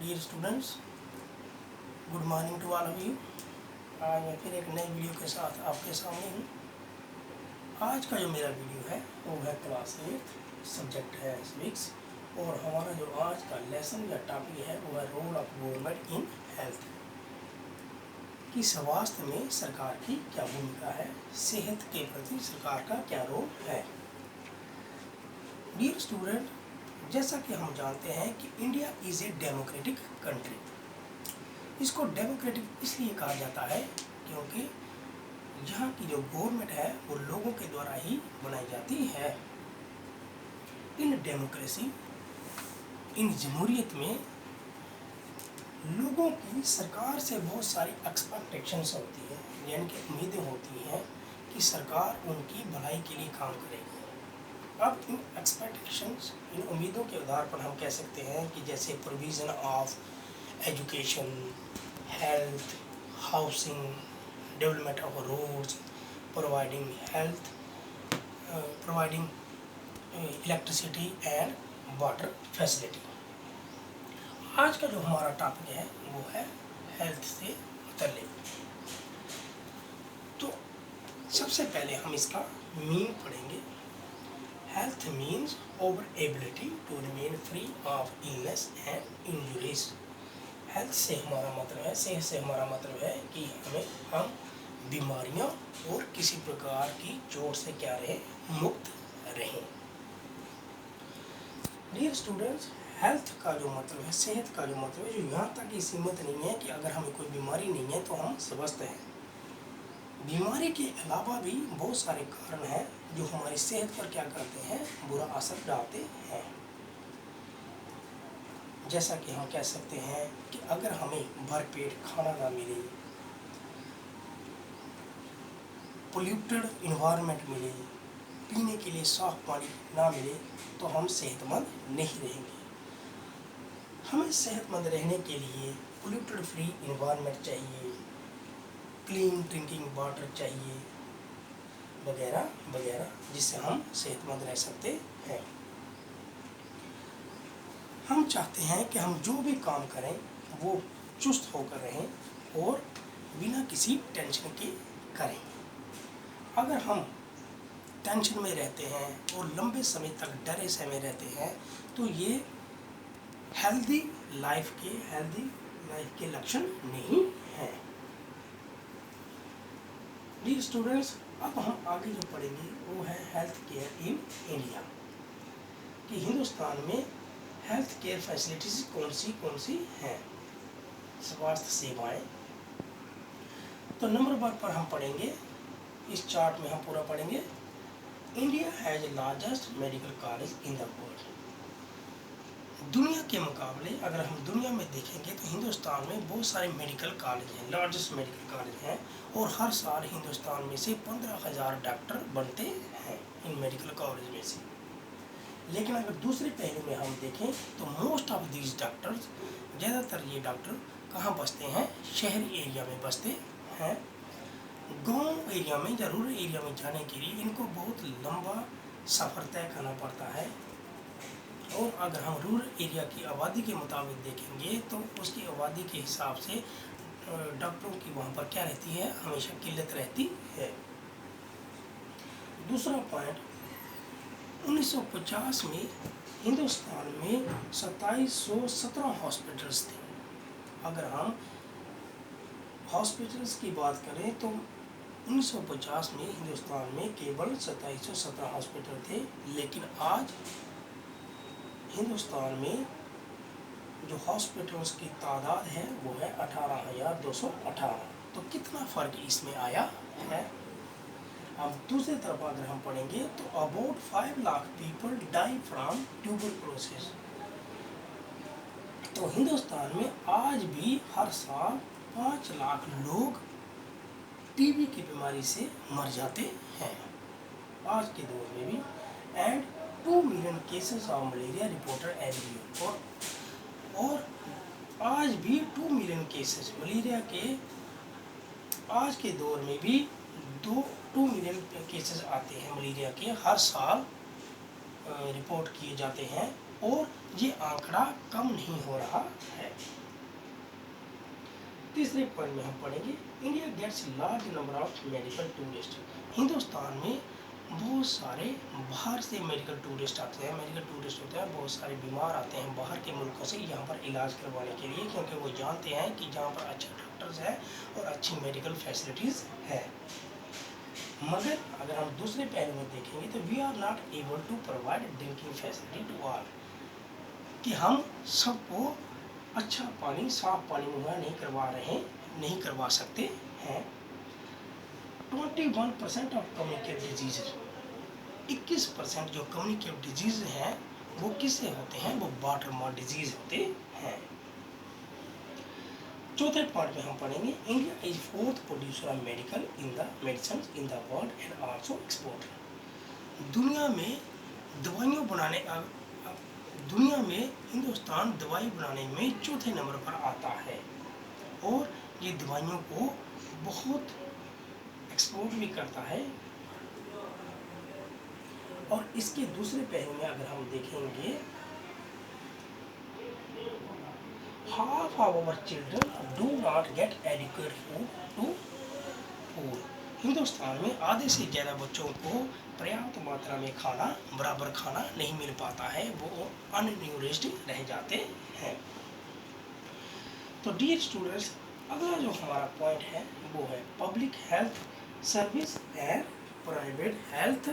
Dear students, good morning to all of you. आज मैं फिर एक नई वीडियो के साथ आपके सामने हूँ। आज का जो मेरा वीडियो है वो है क्लास 8, सब्जेक्ट है सिविक्स, और हमारा जो आज का लेसन या टॉपिक है वो है role of government in health, कि स्वास्थ्य में सरकार की क्या भूमिका है, सेहत के प्रति सरकार का क्या रोल है। डियर स्टूडेंट, जैसा कि हम जानते हैं कि India is a democratic country. इसको डेमोक्रेटिक इसलिए कहा जाता है क्योंकि यहाँ की जो गवर्नमेंट है वो लोगों के द्वारा ही बनाई जाती है। इन डेमोक्रेसी, इन जमहूरियत में लोगों की सरकार से बहुत सारी एक्सपेक्टेशंस होती है, यानी कि उम्मीदें होती हैं कि सरकार उनकी भलाई के लिए काम करेगी। अब इन एक्सपेक्टेशंस, इन उम्मीदों के आधार पर हम कह सकते हैं कि जैसे provision of education, health, housing, development of roads, providing health, providing electricity and water facility. आज का जो हमारा टॉपिक है वो है हेल्थ से मुतल्लिक। तो सबसे पहले हम इसका मीन पढ़ेंगे। Health means over ability to remain free of illness and injuries. Health से हमारा मतलब है, सेहत से हमारा मतलब है कि हम बीमारियां और किसी प्रकार की चोट से क्या रहे, मुक्त रहें। डियर स्टूडेंट्स, हेल्थ का जो मतलब है, सेहत का जो मतलब है, जो यहाँ तक ही सीमित नहीं है कि अगर हमें कोई बीमारी नहीं है तो हम स्वस्थ हैं। बीमारी के अलावा भी बहुत सारे कारण हैं जो हमारी सेहत पर क्या करते हैं, बुरा असर डालते हैं। जैसा कि हम कह सकते हैं कि अगर हमें भरपेट खाना ना मिले, पोल्यूटेड इन्वायरमेंट मिले, पीने के लिए साफ पानी ना मिले तो हम सेहतमंद नहीं रहेंगे। हमें सेहतमंद रहने के लिए पोल्यूटेड फ्री इन्वायरमेंट चाहिए, क्लीन ड्रिंकिंग वाटर चाहिए, वगैरह वगैरह, जिससे हम सेहतमंद रह सकते हैं। हम चाहते हैं कि हम जो भी काम करें वो चुस्त होकर रहें और बिना किसी टेंशन के करें। अगर हम टेंशन में रहते हैं और लंबे समय तक डरे समय रहते हैं तो ये हेल्दी लाइफ के लक्षण नहीं हैं। डियर स्टूडेंट्स, अब हम आगे जो पढ़ेंगे वो है हेल्थ केयर इन इंडिया, कि हिंदुस्तान में हेल्थ केयर फैसिलिटीज कौन सी हैं, स्वास्थ्य सेवाएं। तो नंबर 1 पर हम पढ़ेंगे, इस चार्ट में हम पूरा पढ़ेंगे। India has largest medical college in the world. दुनिया के मुकाबले अगर हम दुनिया में देखेंगे तो हिंदुस्तान में बहुत सारे मेडिकल कॉलेज हैं, लार्जेस्ट मेडिकल कॉलेज हैं, और हर साल हिंदुस्तान में से 15,000 डॉक्टर बनते हैं इन मेडिकल कॉलेज में से। लेकिन अगर दूसरे पहलू में हम देखें तो मोस्ट ऑफ दीज डॉक्टर्स, ज़्यादातर ये डॉक्टर कहाँ बसते हैं, शहरी एरिया में बसते हैं। गांव एरिया में या रूरल एरिया में जाने के लिए इनको बहुत लंबा सफ़र तय करना पड़ता है। और अगर हम रूरल एरिया की आबादी के मुताबिक देखेंगे तो उसकी आबादी के हिसाब से डॉक्टरों की वहाँ पर क्या रहती है, हमेशा किल्लत रहती है। दूसरा पॉइंट, 1950 में हिंदुस्तान में 2717 हॉस्पिटल्स थे। अगर हम हॉस्पिटल्स की बात करें तो 1950 में हिंदुस्तान में केवल 2717 हॉस्पिटल थे, लेकिन आज हिंदुस्तान में जो हॉस्पिटल्स की तादाद है वो है 18,218। तो कितना फ़र्क इसमें आया है। अब दूसरी तरफ अगर हम पढ़ेंगे तो about 5 lakh people die from tuberculosis. तो हिंदुस्तान में आज भी हर साल 5 लाख लोग टीबी की बीमारी से मर जाते हैं, आज के दौर में भी। And 2 million cases of malaria reported every year. और आज भी 2 मिलियन केसेस मलेरिया के, आज के दौर में भी 2 मिलियन केसेस आते हैं मलेरिया के, हर साल रिपोर्ट किए जाते हैं, और ये आंकड़ा कम नहीं हो रहा है। तीसरे पॉइंट में हम पढ़ेंगे India gets large number of medical tourist. Hindustan में बहुत सारे बाहर से मेडिकल टूरिस्ट आते हैं। मेडिकल टूरिस्ट होते हैं, बहुत सारे बीमार आते हैं बाहर के मुल्कों से यहाँ पर इलाज करवाने के लिए, क्योंकि वो जानते हैं कि जहाँ पर अच्छे डॉक्टर्स हैं और अच्छी मेडिकल फैसिलिटीज़ है। मगर अगर हम दूसरे पहलू में देखेंगे तो we are not able to provide drinking facility to all, कि हम सबको अच्छा पानी, साफ पानी मुहैया नहीं करवा सकते हैं। 21% ऑफ कम्युनिकेबल डिजीज, 21% जो कम्युनिकेबल डिजीज हैं वो किससे होते हैं? वो वाटरमॉर्न डिजीज होते हैं। चौथे पॉइंट में हम पढ़ेंगे India is fourth producer of medicine in the world and also exporter. दुनिया में हिंदुस्तान दवाई बनाने में चौथे नंबर पर आता है और ये दवाइयों को बहुत एक्सपोर्ट भी करता है। और इसके दूसरे पहलू में अगर हम देखेंगे, half of our children do not get adequate food to food। Hindustan में आधे से ज़्यादा बच्चों को पर्याप्त मात्रा में बराबर खाना नहीं मिल पाता है, वो अनन्यूरिश्ड रह जाते हैं। तो डियर स्टूडेंट्स, अगला जो हमारा पॉइंट है वो है public health service and private health